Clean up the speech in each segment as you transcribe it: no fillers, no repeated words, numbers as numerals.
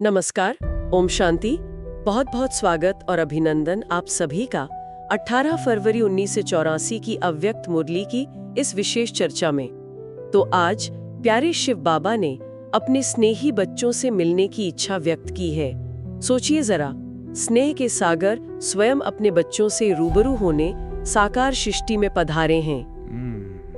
नमस्कार, ओम शांति। बहुत बहुत स्वागत और अभिनंदन आप सभी का 18 फरवरी 1984 की अव्यक्त मुरली की इस विशेष चर्चा में। तो आज प्यारे शिव बाबा ने अपने स्नेही बच्चों से मिलने की इच्छा व्यक्त की है। सोचिए जरा, स्नेह के सागर स्वयं अपने बच्चों से रूबरू होने साकार सृष्टि में पधारे हैं।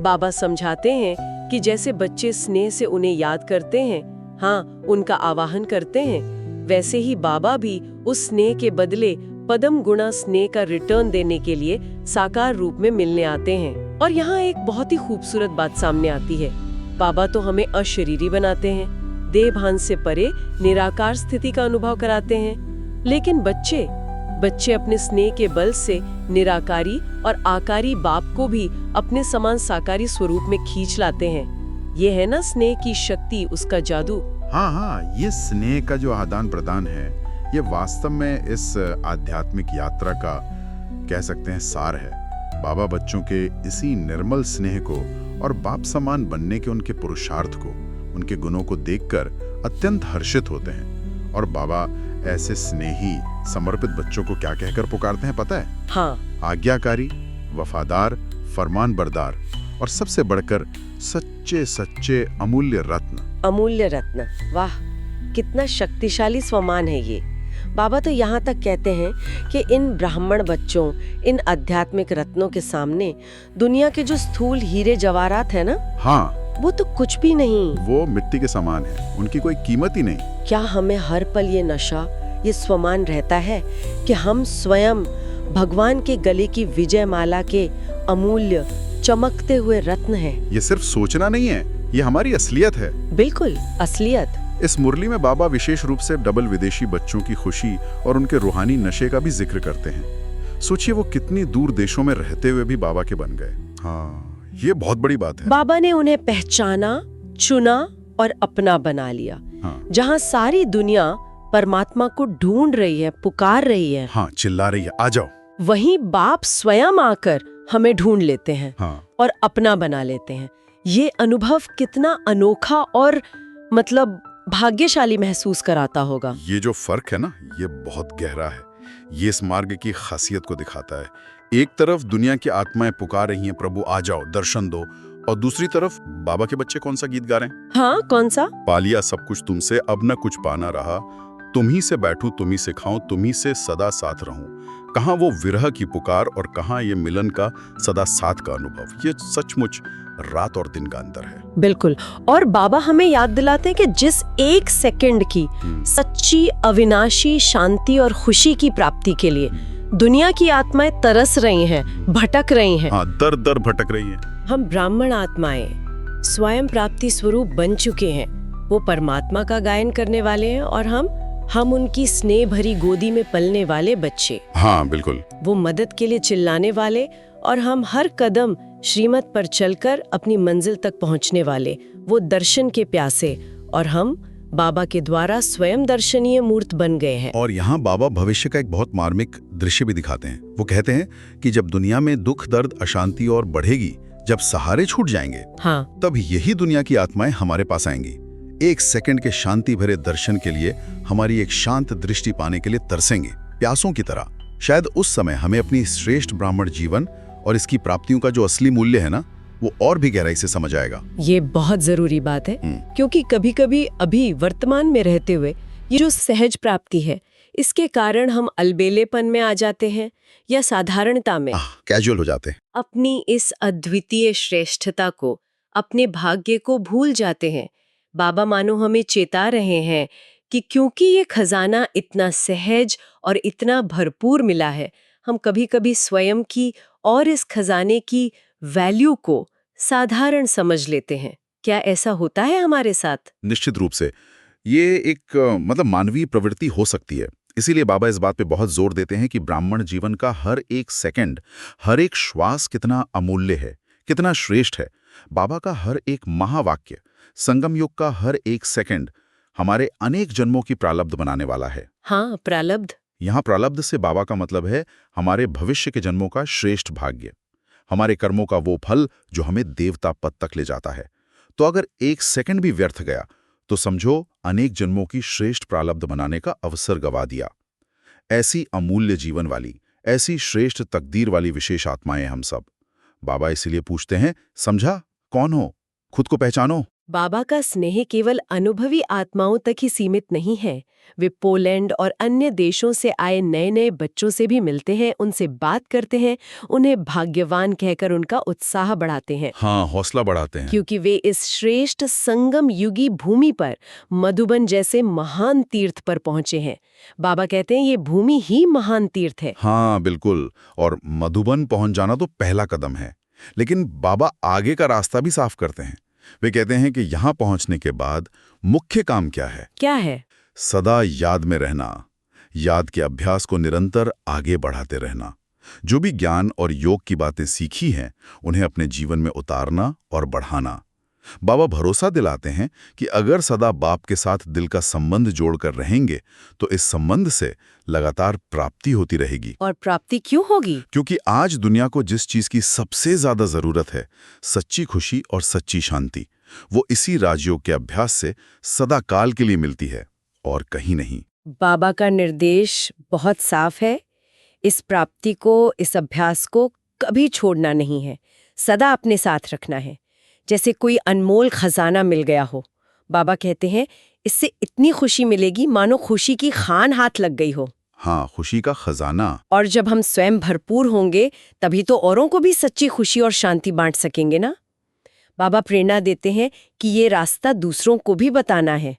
बाबा समझाते हैं कि जैसे बच्चे स्नेह से उन्हें याद करते हैं, हाँ, उनका आवाहन करते हैं, वैसे ही बाबा भी उस स्नेह के बदले पदम गुणा स्नेह का रिटर्न देने के लिए साकार रूप में मिलने आते हैं। और यहाँ एक बहुत ही खूबसूरत बात सामने आती है। बाबा तो हमें अशरीरी बनाते हैं, देह भान से परे निराकार स्थिति का अनुभव कराते हैं, लेकिन बच्चे अपने स्नेह के बल से निराकारी और आकारी बाप को भी अपने समान साकारी स्वरूप में खींच लाते हैं। ये है ना स्नेह की शक्ति, उसका जादू। हाँ, ये स्नेह का जो आदान प्रदान है, ये वास्तव में इस आध्यात्मिक यात्रा का कह सकते हैं सार है। बाबा बच्चों के इसी निर्मल स्नेह को और बाप समान बनने के उनके पुरुषार्थ को, उनके गुणों को देखकर अत्यंत हर्षित होते हैं। और बाबा ऐसे स्नेही समर्पित बच्चों को क्या कहकर पुकारते हैं पता है? हाँ, आज्ञाकारी, वफादार, फरमान बरदार और सबसे बढ़कर सच्चे सच्चे अमूल्य रत्न। अमूल्य रत्न, वाह, कितना शक्तिशाली स्वमान है ये। बाबा तो यहाँ तक कहते हैं कि इन ब्राह्मण बच्चों, इन आध्यात्मिक रत्नों के सामने दुनिया के जो स्थूल हीरे जवाहरात है ना, हाँ, वो तो कुछ भी नहीं। वो मिट्टी के समान है, उनकी कोई कीमत ही नहीं। क्या हमें हर पल ये नशा, ये स्वमान रहता है कि हम स्वयं भगवान के गले की विजय माला के अमूल्य चमकते हुए रत्न हैं? ये सिर्फ सोचना नहीं है, ये हमारी असलियत है। बिल्कुल, असलियत। इस मुरली में बाबा विशेष रूप से डबल विदेशी बच्चों की खुशी और उनके रूहानी नशे का भी जिक्र करते हैं। सोचिए वो कितनी दूर देशों में रहते हुए भी बाबा के बन गए। हाँ, ये बहुत बड़ी बात है। बाबा ने उन्हें पहचाना, चुना और अपना बना लिया। हाँ, जहाँ सारी दुनिया परमात्मा को ढूंढ रही है, पुकार रही है, हाँ, चिल्ला रही है, आ जाओ, वहीं बाप स्वयं आकर हमें ढूंढ लेते हैं, हाँ, और अपना बना लेते हैं। ये अनुभव कितना अनोखा और मतलब भाग्यशाली महसूस कराता होगा। ये जो फर्क है ना, ये बहुत गहरा है। ये इस मार्ग की खासियत को दिखाता है। एक तरफ दुनिया की आत्माएं पुकार रही हैं, प्रभु आ जाओ, दर्शन दो, और दूसरी तरफ बाबा के बच्चे कौन सा गीत गा रहे हैं? हाँ, कौन सा? पा लिया सब कुछ तुमसे, अब न कुछ पाना रहा, तुम ही से बैठूं, तुम ही से खाऊं, तुम ही से सदा साथ रहूं। कहाँ वो विरह की पुकार और कहाँ ये मिलन का सदा साथ का अनुभव। ये सचमुच रात और दिन का अंतर है। बिल्कुल। और बाबा हमें याद दिलाते हैं कि जिस एक सेकंड की सच्ची अविनाशी शांति और खुशी की प्राप्ति के लिए दुनिया की आत्माएं तरस रही हैं, भटक रही हैं। हाँ, दर दर भटक रही हैं। हम ब्राह्मण आत्माएं स्वयं प्राप्ति स्वरूप बन चुके हैं। वो परमात्मा का गायन करने वाले हैं और हम उनकी स्नेह भरी गोदी में पलने वाले बच्चे। हाँ, बिल्कुल। वो मदद के लिए चिल्लाने वाले और हम हर कदम श्रीमत पर चलकर अपनी मंजिल तक पहुंचने वाले, वो दर्शन के प्यासे, और हम बाबा के द्वारा स्वयं दर्शनीय मूर्त बन गए हैं। और यहाँ बाबा भविष्य का एक बहुत मार्मिक दृश्य भी दिखाते हैं। वो कहते हैं कि जब दुनिया में दुख, दर्द, अशांति और बढ़ेगी, जब सहारे छूट जाएंगे, हाँ, तब यही दुनिया की आत्माएं हमारे पास आएंगी। एक सेकंड के शांति भरे दर्शन के लिए, हमारी एक शांत दृष्टि पाने के लिए तरसेंगे, प्यासों की तरह। शायद उस समय हमें अपनी श्रेष्ठ ब्राह्मण जीवन और इसकी प्राप्तियों का जो असली मूल्य है ना, वो और भी गहराई से समझ आएगा। ये बहुत जरूरी बात है, क्योंकि कभी-कभी अभी वर्तमान में रहते हुए ये जो सहज प्राप्ति है, इसके कारण हम अलबेलेपन में आ जाते हैं या साधारणता में कैजुअल हो जाते हैं। अपनी इस अद्वितीय श्रेष्ठता को, अपने भाग्य को भूल जाते हैं। बाबा मानो हमें चेता रहे हैं कि क्योंकि ये खजाना इतना सहज और इतना भरपूर मिला है, हम कभी-कभी स्वयं की और इस खजाने की वैल्यू को साधारण समझ लेते हैं। क्या ऐसा होता है हमारे साथ? निश्चित रूप से ये एक मतलब मानवीय प्रवृत्ति हो सकती है। इसीलिए बाबा इस बात पे बहुत जोर देते हैं कि ब्राह्मण जीवन का हर एक सेकंड, हर एक श्वास कितना अमूल्य है, कितना श्रेष्ठ है। बाबा का हर एक महावाक्य, संगम युग का हर एक सेकंड हमारे अनेक जन्मों की प्रारब्ध बनाने वाला है। हाँ, प्रारब्ध। यहाँ प्रारब्ध से बाबा का मतलब है हमारे भविष्य के जन्मों का श्रेष्ठ भाग्य, हमारे कर्मों का वो फल जो हमें देवता पद तक ले जाता है। तो अगर एक सेकंड भी व्यर्थ गया तो समझो अनेक जन्मों की श्रेष्ठ प्रारब्ध बनाने का अवसर गवा दिया। ऐसी अमूल्य जीवन वाली, ऐसी श्रेष्ठ तकदीर वाली विशेष आत्माएं हम सब। बाबा इसीलिए पूछते हैं, समझा कौन हो, खुद को पहचानो। बाबा का स्नेह केवल अनुभवी आत्माओं तक ही सीमित नहीं है। वे पोलैंड और अन्य देशों से आए नए नए बच्चों से भी मिलते हैं, उनसे बात करते हैं, उन्हें भाग्यवान कहकर उनका उत्साह बढ़ाते हैं। हाँ, हौसला बढ़ाते हैं। क्योंकि वे इस श्रेष्ठ संगम युगी भूमि पर, मधुबन जैसे महान तीर्थ पर पहुंचे हैं। बाबा कहते हैं ये भूमि ही महान तीर्थ है। हाँ बिल्कुल, और मधुबन पहुंच जाना तो पहला कदम है, लेकिन बाबा आगे का रास्ता भी साफ करते हैं। वे कहते हैं कि यहाँ पहुंचने के बाद मुख्य काम क्या है? क्या है? सदा याद में रहना, याद के अभ्यास को निरंतर आगे बढ़ाते रहना। जो भी ज्ञान और योग की बातें सीखी हैं, उन्हें अपने जीवन में उतारना और बढ़ाना। बाबा भरोसा दिलाते हैं कि अगर सदा बाप के साथ दिल का संबंध जोड़कर रहेंगे, तो इस संबंध से लगातार प्राप्ति होती रहेगी। और प्राप्ति क्यों होगी? क्योंकि आज दुनिया को जिस चीज की सबसे ज्यादा जरूरत है, सच्ची खुशी और सच्ची शांति, वो इसी राजयोग के अभ्यास से सदा काल के लिए मिलती है और कहीं नहीं। बाबा का निर्देश बहुत साफ है। इस प्राप्ति को, इस अभ्यास को कभी छोड़ना नहीं है, सदा अपने साथ रखना है, जैसे कोई अनमोल खजाना मिल गया हो। बाबा कहते हैं इससे इतनी खुशी मिलेगी मानो खुशी की खान हाथ लग गई हो। हाँ, खुशी का खजाना। और जब हम स्वयं भरपूर होंगे, तभी तो औरों को भी सच्ची खुशी और शांति बांट सकेंगे ना। बाबा प्रेरणा देते हैं कि ये रास्ता दूसरों को भी बताना है।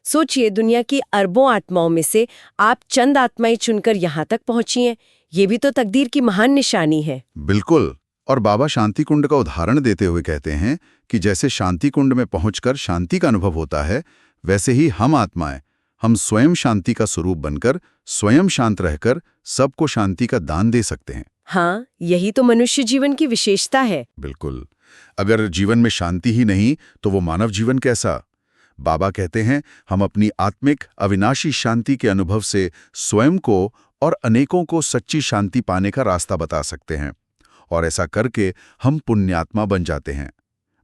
सोचिए, दुनिया की अरबों आत्माओं में से आप चंद आत्माएं चुनकर यहाँ तक पहुंची हैं। ये भी तो तकदीर की महान निशानी है। बिल्कुल। और बाबा शांति कुंड का उदाहरण देते हुए कहते हैं कि जैसे शांति कुंड में पहुंचकर शांति का अनुभव होता है, वैसे ही हम आत्माएं, हम स्वयं शांति का स्वरूप बनकर, स्वयं शांत रहकर सबको शांति का दान दे सकते हैं। हाँ, यही तो मनुष्य जीवन की विशेषता है। बिल्कुल। अगर जीवन में शांति ही नहीं, तो वो मानव जीवन कैसा? बाबा कहते हैं हम अपनी आत्मिक अविनाशी शांति के अनुभव से स्वयं को और अनेकों को सच्ची शांति पाने का रास्ता बता सकते हैं, और ऐसा करके हम पुण्यात्मा बन जाते हैं।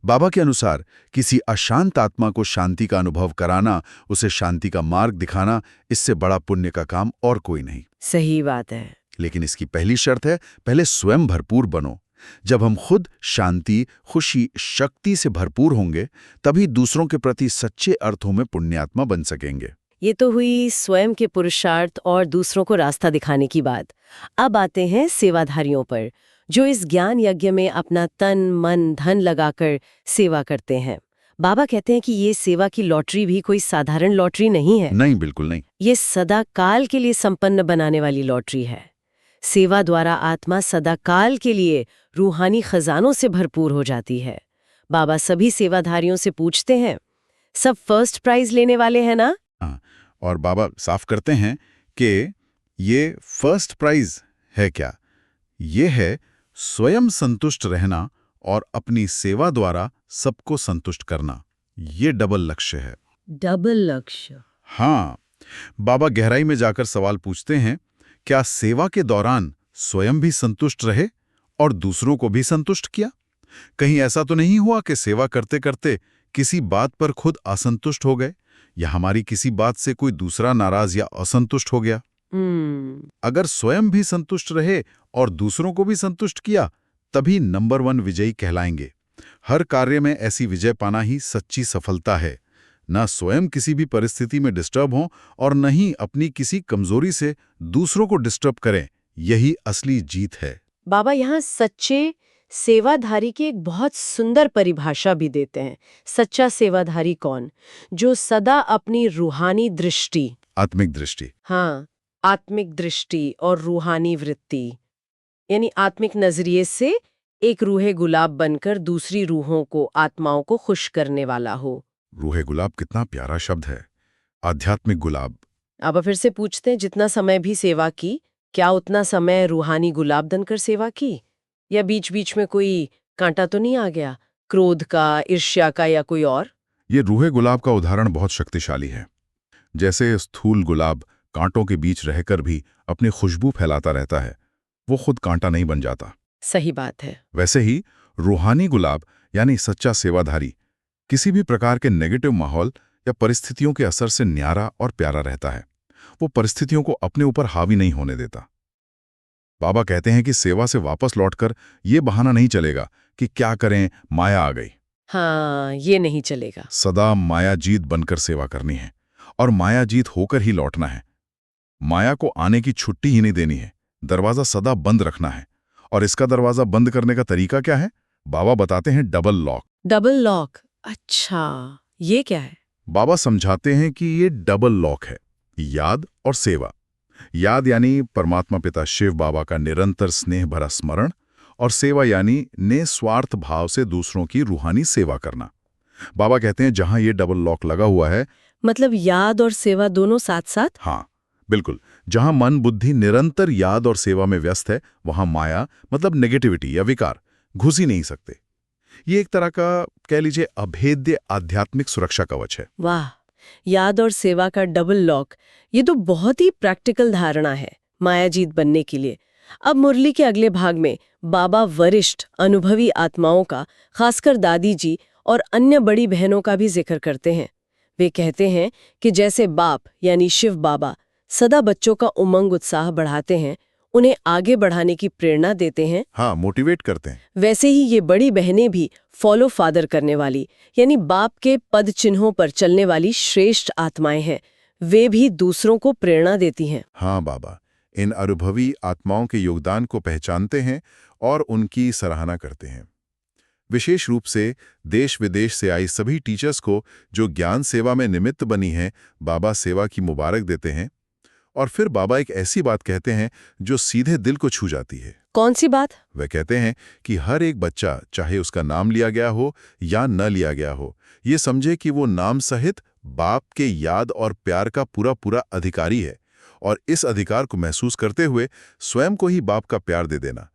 बाबा के अनुसार किसी अशांत आत्मा को शांति का अनुभव कराना, उसे शांति का मार्ग दिखाना, इससे बड़ा पुण्य का काम और कोई नहीं। सही बात है। लेकिन इसकी पहली शर्त है, पहले स्वयं भरपूर बनो। जब हम खुद शांति, खुशी, शक्ति से भरपूर होंगे, तभी दूसरों के प्रति सच्चे अर्थों में पुण्यात्मा बन सकेंगे। ये तो हुई स्वयं के पुरुषार्थ और दूसरों को रास्ता दिखाने की बात। अब आते हैं सेवाधारियों पर, जो इस ज्ञान यज्ञ में अपना तन, मन, धन लगाकर सेवा करते हैं। बाबा कहते हैं कि ये सेवा की लॉटरी भी कोई साधारण लॉटरी नहीं है। नहीं, बिल्कुल नहीं। ये सदा काल के लिए संपन्न बनाने वाली लॉटरी है। सेवा द्वारा आत्मा सदा काल के लिए रूहानी खजानों से भरपूर हो जाती है। बाबा सभी सेवाधारियों से पूछते हैं, सब फर्स्ट प्राइज लेने वाले हैं ना? हाँ, और बाबा साफ करते हैं कि ये फर्स्ट प्राइज है क्या? ये है स्वयं संतुष्ट रहना और अपनी सेवा द्वारा सबको संतुष्ट करना। ये डबल लक्ष्य है। डबल लक्ष्य? हाँ। बाबा गहराई में जाकर सवाल पूछते हैं, क्या सेवा के दौरान स्वयं भी संतुष्ट रहे और दूसरों को भी संतुष्ट किया? कहीं ऐसा तो नहीं हुआ कि सेवा करते करते किसी बात पर खुद असंतुष्ट हो गए, या हमारी किसी बात से कोई दूसरा नाराज या असंतुष्ट हो गया? अगर स्वयं भी संतुष्ट रहे और दूसरों को भी संतुष्ट किया, तभी नंबर 1 विजयी कहलाएंगे। हर कार्य में ऐसी विजय पाना ही सच्ची सफलता है। न स्वयं किसी भी परिस्थिति में डिस्टर्ब हों और न ही अपनी किसी कमजोरी से दूसरों को डिस्टर्ब करें। यही असली जीत है। बाबा यहाँ सच्चे सेवाधारी की एक बहुत सुंदर परिभाषा भी देते हैं। सच्चा सेवाधारी कौन? जो सदा अपनी रूहानी दृष्टि, आत्मिक दृष्टि, हाँ, आत्मिक दृष्टि और रूहानी वृत्ति, यानी आत्मिक नजरिए से एक रूहे गुलाब बनकर दूसरी रूहों को, आत्माओं को खुश करने वाला हो। रूहे गुलाब कितना प्यारा शब्द है, आध्यात्मिक गुलाब। अब फिर से पूछते हैं, जितना समय भी सेवा की, क्या उतना समय रूहानी गुलाब बनकर सेवा की? या बीच बीच में कोई कांटा तो नहीं आ गया, क्रोध का, ईर्ष्या का या कोई और? ये रूहे गुलाब का उदाहरण बहुत शक्तिशाली है। जैसे स्थूल गुलाब कांटों के बीच रहकर भी अपनी खुशबू फैलाता रहता है, वो खुद कांटा नहीं बन जाता। सही बात है। वैसे ही रूहानी गुलाब यानी सच्चा सेवाधारी किसी भी प्रकार के नेगेटिव माहौल या परिस्थितियों के असर से न्यारा और प्यारा रहता है। वो परिस्थितियों को अपने ऊपर हावी नहीं होने देता। बाबा कहते हैं कि सेवा से वापस लौटकर ये बहाना नहीं चलेगा कि क्या करें, माया आ गई। हाँ, ये नहीं चलेगा। सदा मायाजीत बनकर सेवा करनी है और मायाजीत होकर ही लौटना है। माया को आने की छुट्टी ही नहीं देनी है, दरवाजा सदा बंद रखना है। और इसका दरवाजा बंद करने का तरीका क्या है? बाबा बताते हैं डबल लॉक। Double lock? अच्छा, ये क्या है? बाबा समझाते हैं कि ये डबल लॉक है, याद और सेवा। याद यानी परमात्मा पिता शिव बाबा का निरंतर स्नेह भरा स्मरण, और सेवा यानी निस्वार्थ भाव से दूसरों की रूहानी सेवा करना। बाबा कहते हैं जहां ये डबल लॉक लगा हुआ है, मतलब याद और सेवा दोनों साथ साथ? हाँ बिल्कुल, जहां मन बुद्धि निरंतर याद और सेवा में व्यस्त है, वहां माया मतलब नेगेटिविटी या विकार घुस ही नहीं सकते। ये एक तरह का कह लीजिए अभेद्य आध्यात्मिक सुरक्षा कवच है। वाह, याद और सेवा का डबल लॉक, ये तो बहुत ही प्रैक्टिकल धारणा है मायाजीत बनने के लिए। अब मुरली के अगले भाग में बाबा वरिष्ठ अनुभवी आत्माओं का, खासकर दादी जी और अन्य बड़ी बहनों का भी जिक्र करते हैं। वे कहते हैं कि जैसे बाप यानी शिव बाबा सदा बच्चों का उमंग उत्साह बढ़ाते हैं, उन्हें आगे बढ़ाने की प्रेरणा देते हैं, हाँ, मोटिवेट करते हैं। वैसे ही ये बड़ी बहनें भी फॉलो फादर करने वाली, यानी बाप के पद चिन्हों पर चलने वाली श्रेष्ठ आत्माएं हैं। वे भी दूसरों को प्रेरणा देती हैं। हाँ बाबा, इन अनुभवी आत्माओं के योगदान को पहचानते हैं और उनकी सराहना करते हैं। विशेष रूप से देश विदेश से आई सभी टीचर्स को जो ज्ञान सेवा में निमित्त बनी हैं, बाबा सेवा की मुबारक देते हैं। और फिर बाबा एक ऐसी बात कहते हैं जो सीधे दिल को छू जाती है। कौन सी बात? वे कहते हैं कि हर एक बच्चा, चाहे उसका नाम लिया गया हो या न लिया गया हो, ये समझे कि वो नाम सहित बाप के याद और प्यार का पूरा पूरा अधिकारी है, और इस अधिकार को महसूस करते हुए स्वयं को ही बाप का प्यार दे देना,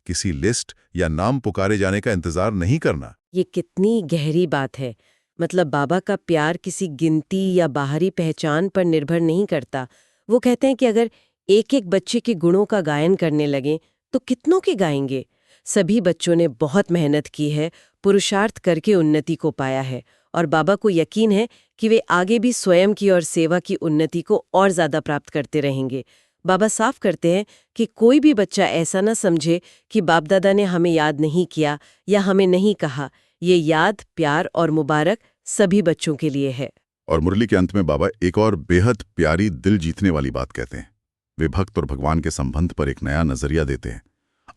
किसी लिस्ट या नाम पुकारे जाने का इंतजार नहीं करना। ये कितनी गहरी बात है। मतलब बाबा का प्यार किसी गिनती या बाहरी पहचान पर निर्भर नहीं करता। वो कहते हैं कि अगर एक एक बच्चे के गुणों का गायन करने लगें तो कितनों के गाएंगे। सभी बच्चों ने बहुत मेहनत की है, पुरुषार्थ करके उन्नति को पाया है, और बाबा को यकीन है कि वे आगे भी स्वयं की और सेवा की उन्नति को और ज्यादा प्राप्त करते रहेंगे। बाबा साफ करते हैं कि कोई भी बच्चा ऐसा न समझे कि बाप दादा ने हमें याद नहीं किया या हमें नहीं कहा। ये याद, प्यार और मुबारक सभी बच्चों के लिए है। और मुरली के अंत में बाबा एक और बेहद प्यारी दिल जीतने वाली बात कहते हैं। वे भक्त और भगवान के संबंध पर एक नया नजरिया देते हैं।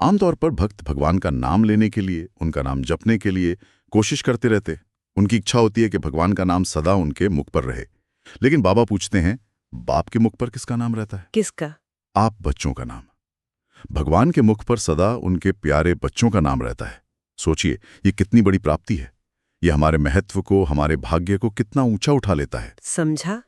आमतौर पर भक्त भगवान का नाम लेने के लिए, उनका नाम जपने के लिए कोशिश करते रहते। उनकी इच्छा होती है कि भगवान का नाम सदा उनके मुख पर रहे। लेकिन बाबा पूछते हैं, बाप के मुख पर किसका नाम रहता है? किसका? आप बच्चों का नाम। भगवान के मुख पर सदा उनके प्यारे बच्चों का नाम रहता है। सोचिए, ये कितनी बड़ी प्राप्ति है। ये हमारे महत्व को, हमारे भाग्य को कितना ऊंचा उठा लेता है। समझा?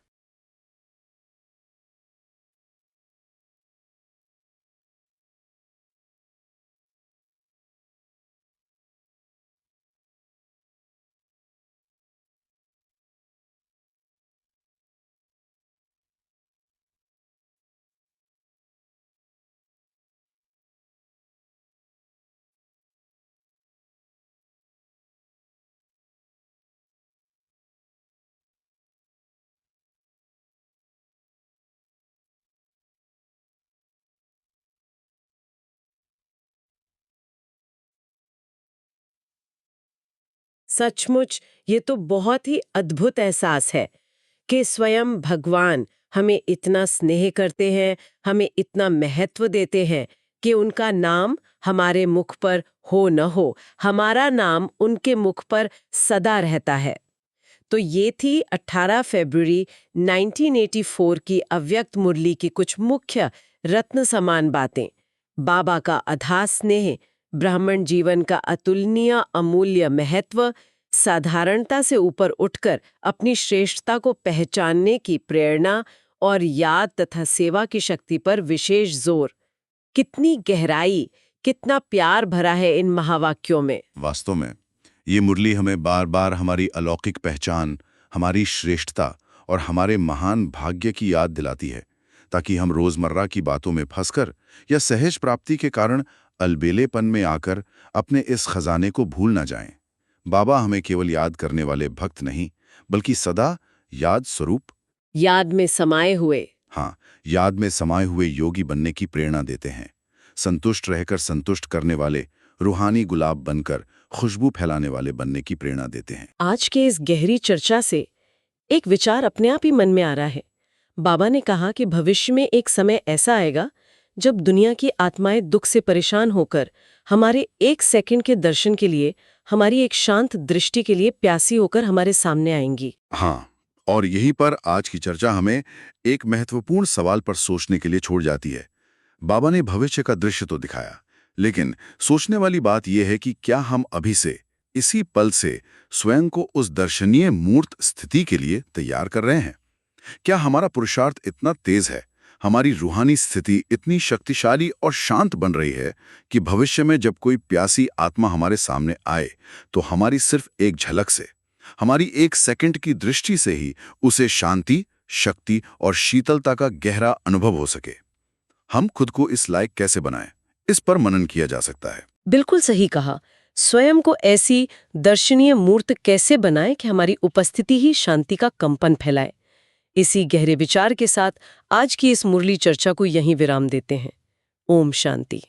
सचमुच ये तो बहुत ही अद्भुत एहसास है कि स्वयं भगवान हमें इतना स्नेह करते हैं, हमें इतना महत्व देते हैं कि उनका नाम हमारे मुख पर हो न हो, हमारा नाम उनके मुख पर सदा रहता है। तो ये थी 18 फरवरी 1984 की अव्यक्त मुरली की कुछ मुख्य रत्न समान बातें। बाबा का अथाह स्नेह, ब्राह्मण जीवन का अतुलनीय अमूल्य महत्व, साधारणता से ऊपर उठकर अपनी श्रेष्ठता को पहचानने की प्रेरणा, और याद तथा सेवा की शक्ति पर विशेष जोर। कितनी गहराई, कितना प्यार भरा है इन महावाक्यों में। वास्तव में ये मुरली हमें बार बार हमारी अलौकिक पहचान, हमारी श्रेष्ठता और हमारे महान भाग्य की याद दिलाती है, ताकि हम रोजमर्रा की बातों में फंसकर या सहज प्राप्ति के कारण अलबेलेपन में आकर अपने इस खजाने को भूल न जाएं। बाबा हमें केवल याद करने वाले भक्त नहीं, बल्कि सदा याद स्वरूप, याद में समाये हुए। हाँ, याद में समाये हुए योगी बनने की प्रेरणा देते हैं। संतुष्ट रहकर संतुष्ट करने वाले, रूहानी गुलाब बनकर खुशबू फैलाने वाले बनने की प्रेरणा देते हैं। आज के इस गहरी चर्चा से एक विचार अपने आप ही मन में आ रहा है। बाबा ने कहा कि भविष्य में एक समय ऐसा आएगा जब दुनिया की आत्माएं दुख से परेशान होकर हमारे एक सेकंड के दर्शन के लिए, हमारी एक शांत दृष्टि के लिए प्यासी होकर हमारे सामने आएंगी। हाँ, और यहीं पर आज की चर्चा हमें एक महत्वपूर्ण सवाल पर सोचने के लिए छोड़ जाती है। बाबा ने भविष्य का दृश्य तो दिखाया, लेकिन सोचने वाली बात यह है कि क्या हम अभी से, इसी पल से स्वयं को उस दर्शनीय मूर्त स्थिति के लिए तैयार कर रहे हैं? क्या हमारा पुरुषार्थ इतना तेज है, हमारी रूहानी स्थिति इतनी शक्तिशाली और शांत बन रही है कि भविष्य में जब कोई प्यासी आत्मा हमारे सामने आए तो हमारी सिर्फ एक झलक से, हमारी एक सेकंड की दृष्टि से ही उसे शांति, शक्ति और शीतलता का गहरा अनुभव हो सके? हम खुद को इस लायक कैसे बनाएं? इस पर मनन किया जा सकता है। बिल्कुल सही कहा। स्वयं को ऐसी दर्शनीय मूर्त कैसे बनाएं कि हमारी उपस्थिति ही शांति का कंपन फैलाए। इसी गहरे विचार के साथ आज की इस मुरली चर्चा को यहीं विराम देते हैं। ओम शांति।